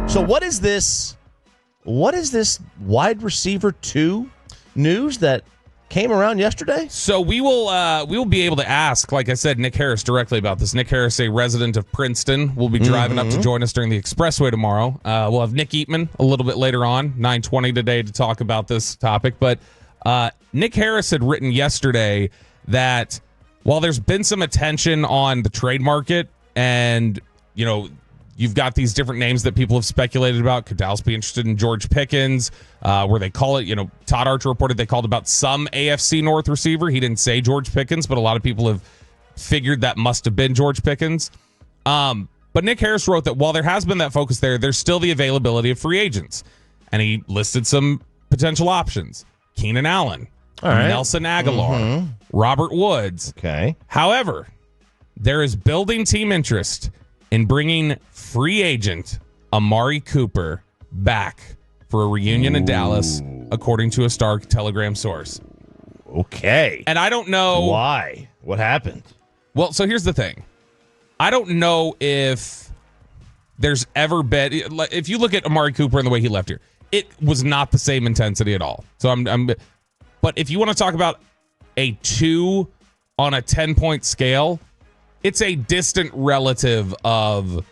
So what is this? What is this wide receiver 2 news that came around yesterday? So we will be able to ask, like I said, Nick Harris directly about this. Nick Harris, a resident of Princeton, will be driving up to join us during the Expressway tomorrow. We'll have Nick Eatman a little bit later on, 9:20 today, to talk about this topic. But Nick Harris had written yesterday that while there's been some attention on the trade market, and you've got these different names that people have speculated about. Could Dallas be interested in George Pickens? Where they call it, Todd Archer reported they called about some AFC North receiver. He didn't say George Pickens, but a lot of people have figured that must have been George Pickens. But Nick Harris wrote that while there has been that focus there's still the availability of free agents. And he listed some potential options. Keenan Allen, Nelson Aguilar, Robert Woods. Okay. However, there is building team interest in bringing free agent Amari Cooper back for a reunion in Dallas, according to a Star Telegram source. Okay. And I don't know why. What happened? Well, so here's the thing. I don't know if there's ever been, if you look at Amari Cooper and the way he left here, it was not the same intensity at all. So but if you want to talk about a 2 on a 10-point scale, it's a distant relative of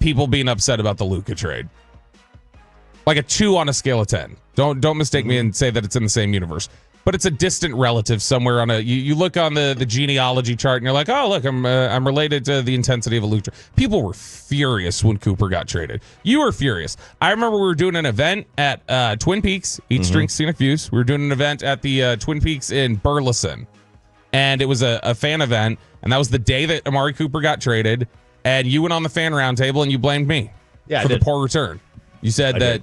people being upset about the Luka trade. Like a 2 on a scale of 10. Don't mistake me and say that it's in the same universe. But it's a distant relative somewhere on a. You look on the genealogy chart and you're like, oh look, I'm related to the intensity of a Luka. People were furious when Cooper got traded. You were furious. I remember we were doing an event at Twin Peaks, Eats, Drinks, Scenic Views. We were doing an event at the Twin Peaks in Burleson, and it was a fan event. And that was the day that Amari Cooper got traded. And you went on the fan roundtable and you blamed me for the poor return. You said that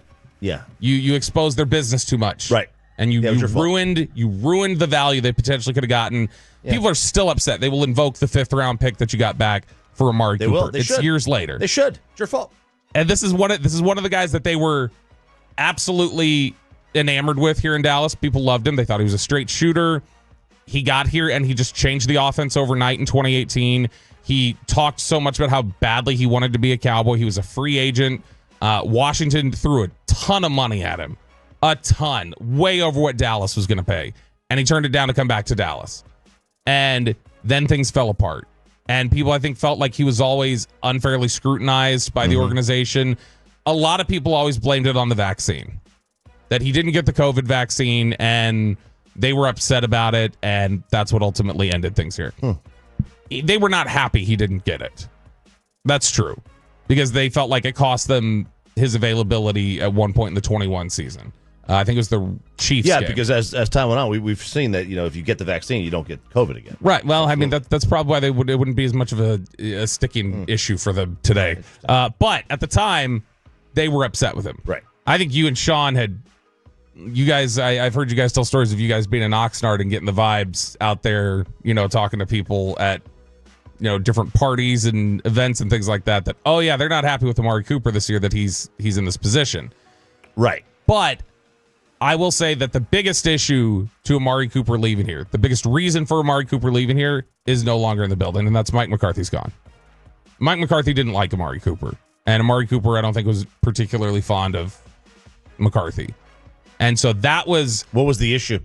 you exposed their business too much. Right. And you ruined the value they potentially could have gotten. Yeah. People are still upset. They will invoke the 5th round pick that you got back for Amari Cooper. Will. It's years later. They should. It's your fault. And this is one of the guys that they were absolutely enamored with here in Dallas. People loved him. They thought he was a straight shooter. He got here and he just changed the offense overnight in 2018. He talked so much about how badly he wanted to be a Cowboy. He was a free agent. Washington threw a ton of money at him. A ton. Way over what Dallas was going to pay. And he turned it down to come back to Dallas. And then things fell apart. And people, I think, felt like he was always unfairly scrutinized by the organization. A lot of people always blamed it on the vaccine. That he didn't get the COVID vaccine and they were upset about it, and that's what ultimately ended things here. They were not happy he didn't get it. That's true. Because they felt like it cost them his availability at one point in the 21 season. I think it was the Chiefs game. Because as time went on, we've seen that if you get the vaccine, you don't get COVID again. Right. Well, I mean, that's probably why it wouldn't be as much of a sticking issue for them today. But at the time, they were upset with him. Right. I think you and Shan I've heard you guys tell stories of you guys being in Oxnard and getting the vibes out there, talking to people at, different parties and events and things like that, oh yeah, they're not happy with Amari Cooper this year that he's in this position. Right. But I will say that the biggest issue to Amari Cooper leaving here, the biggest reason for Amari Cooper leaving here is no longer in the building, and that's Mike McCarthy's gone. Mike McCarthy didn't like Amari Cooper, and Amari Cooper I don't think was particularly fond of McCarthy. And so that was... What was the issue?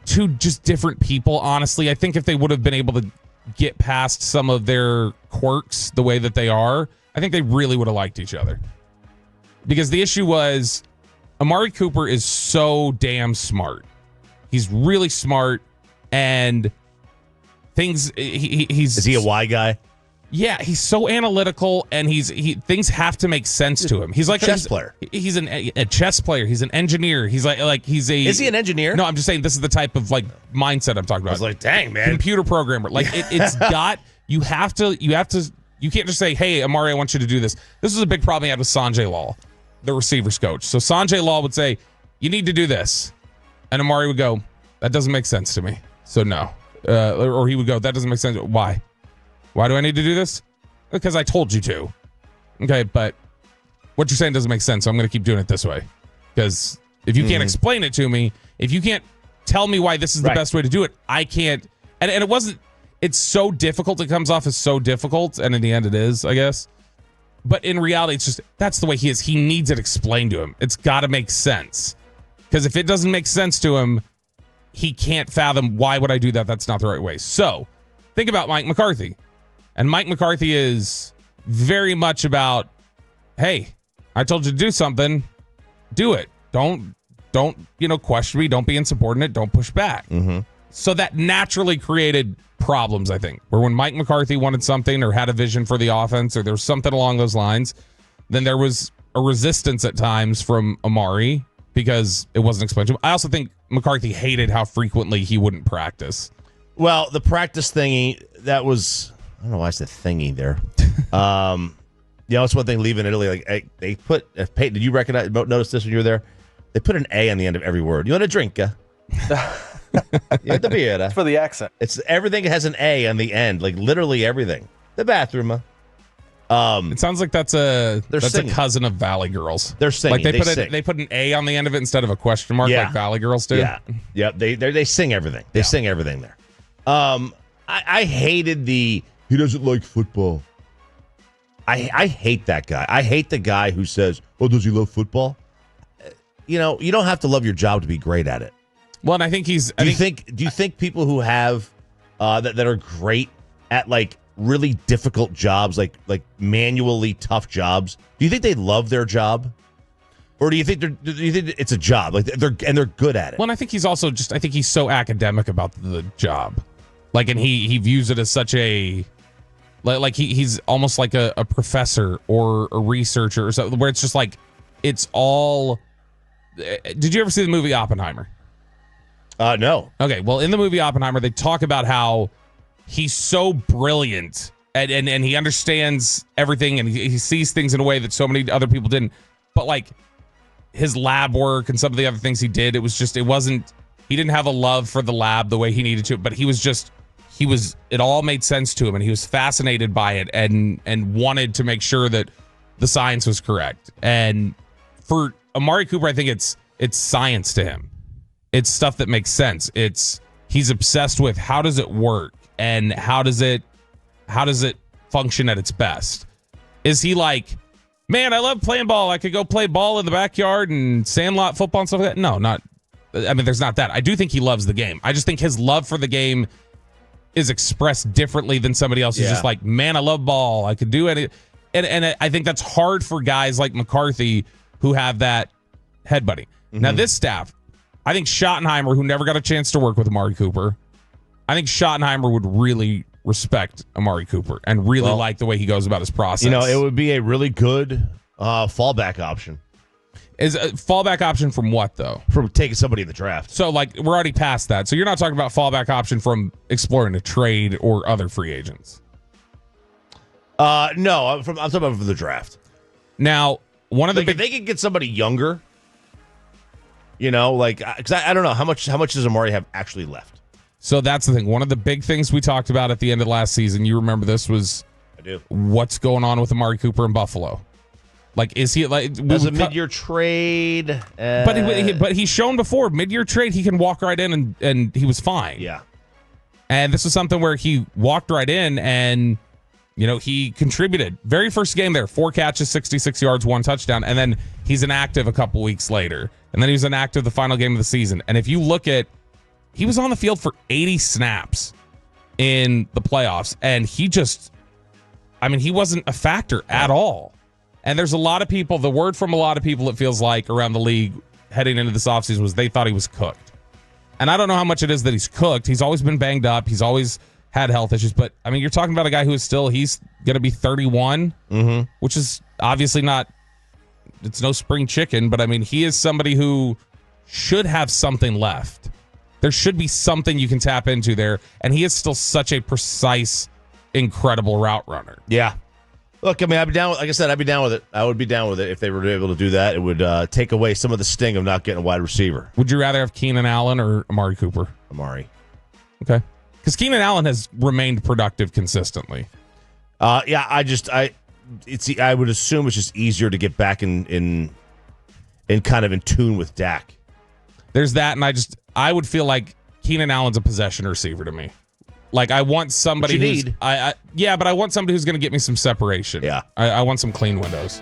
Two just different people, honestly. I think if they would have been able to get past some of their quirks the way that they are, I think they really would have liked each other. Because the issue was, Amari Cooper is so damn smart. He's really smart, and things... Is he a Y guy? Yeah, he's so analytical, and things have to make sense to him. He's like a chess player. He's a chess player. He's an engineer. He's like he's a. Is he an engineer? No, I'm just saying this is the type of mindset I'm talking about. I was like, dang man, computer programmer. It's got you have to you can't just say, hey Amari, I want you to do this. This is a big problem he had with Sanjay Lal, the receivers coach. So Sanjay Lal would say, you need to do this, and Amari would go, that doesn't make sense to me. So no, or he would go, that doesn't make sense. Why? Why do I need to do this? Because I told you to. Okay, but what you're saying doesn't make sense, so I'm going to keep doing it this way. Because if you can't explain it to me, if you can't tell me why this is the best way to do it, I can't. And it wasn't, it's so difficult. It comes off as so difficult, and in the end it is, I guess. But in reality, it's just that's the way he is. He needs it explained to him. It's got to make sense. Because if it doesn't make sense to him, he can't fathom, why would I do that? That's not the right way. So think about Mike McCarthy. And Mike McCarthy is very much about, hey, I told you to do something. Do it. Don't question me. Don't be insubordinate. Don't push back. Mm-hmm. So that naturally created problems, I think, where when Mike McCarthy wanted something or had a vision for the offense or there was something along those lines, then there was a resistance at times from Amari because it wasn't explained to him. I also think McCarthy hated how frequently he wouldn't practice. Well, the practice thingy, that was, I don't know why I said thingy there. It's one thing leaving Italy. Like they put, Peyton, did you notice this when you were there? They put an A on the end of every word. You want a drink? You have the beer. It's for the accent. It's everything has an A on the end, like literally everything. The bathroom. It sounds like that's a cousin of Valley Girls. They're singing. Like they put an A on the end of it instead of a question mark, like Valley Girls do. Yeah. They sing everything. They sing everything there. I hated he doesn't like football. I hate that guy. I hate the guy who says, "Oh, does he love football?" You don't have to love your job to be great at it. Well, and I think do you think people who have that are great at like really difficult jobs, like manually tough jobs, do you think they love their job, or do you think it's a job, like they're good at it? Well, and I think he's also I think he's so academic about the job, like, and he views it as such a like he's almost like a professor or a researcher or something, where it's just like it's all. Did you ever see the movie Oppenheimer? No. Okay, well, in the movie Oppenheimer, they talk about how he's so brilliant and he understands everything and he sees things in a way that so many other people didn't. But like his lab work and some of the other things he did, he didn't have a love for the lab the way he needed to, but it all made sense to him and he was fascinated by it and wanted to make sure that the science was correct. And for Amari Cooper, I think it's science to him. It's stuff that makes sense. He's obsessed with how does it work and how does it function at its best. Is he like, man, I love playing ball. I could go play ball in the backyard and sandlot football and stuff like that. No, not. I mean, there's not that. I do think he loves the game. I just think his love for the game is expressed differently than somebody else who's just like, man, I love ball. I could do any. And I think that's hard for guys like McCarthy who have that headbutting. Mm-hmm. Now, this staff, I think Schottenheimer, who never got a chance to work with Amari Cooper, I think Schottenheimer would really respect Amari Cooper and really like the way he goes about his process. It would be a really good fallback option. Is a fallback option from what, though? From taking somebody in the draft. So, like, we're already past that. So you're not talking about fallback option from exploring a trade or other free agents? No, I'm talking about for the draft. Now, one of the if they could get somebody younger, because I don't know how much does Amari have actually left. So that's the thing. One of the big things we talked about at the end of last season, you remember this, was I do. What's going on with Amari Cooper in Buffalo? Like, is he like as a mid-year trade? But he's shown before mid-year trade he can walk right in and he was fine. Yeah. And this was something where he walked right in and he contributed. Very first game there, 4 catches, 66 yards, 1 touchdown, and then he's inactive a couple weeks later. And then he was inactive the final game of the season. And if you look at, he was on the field for 80 snaps in the playoffs, and he wasn't a factor at all. And there's a lot of people, the word from a lot of people, it feels like, around the league heading into this offseason was they thought he was cooked. And I don't know how much it is that he's cooked. He's always been banged up. He's always had health issues. But, I mean, you're talking about a guy he's going to be 31, which is obviously not, it's no spring chicken. But, I mean, he is somebody who should have something left. There should be something you can tap into there. And he is still such a precise, incredible route runner. Yeah. Look, I mean, I'd be down. Like I said, I'd be down with it. I would be down with it if they were able to do that. It would take away some of the sting of not getting a wide receiver. Would you rather have Keenan Allen or Amari Cooper? Amari. Okay. Because Keenan Allen has remained productive consistently. Yeah, I would assume it's just easier to get back in kind of in tune with Dak. There's that, and I would feel like Keenan Allen's a possession receiver to me. Like, I want somebody What you who's need. yeah, but I want somebody who's going to get me some separation. Yeah. I want some clean windows.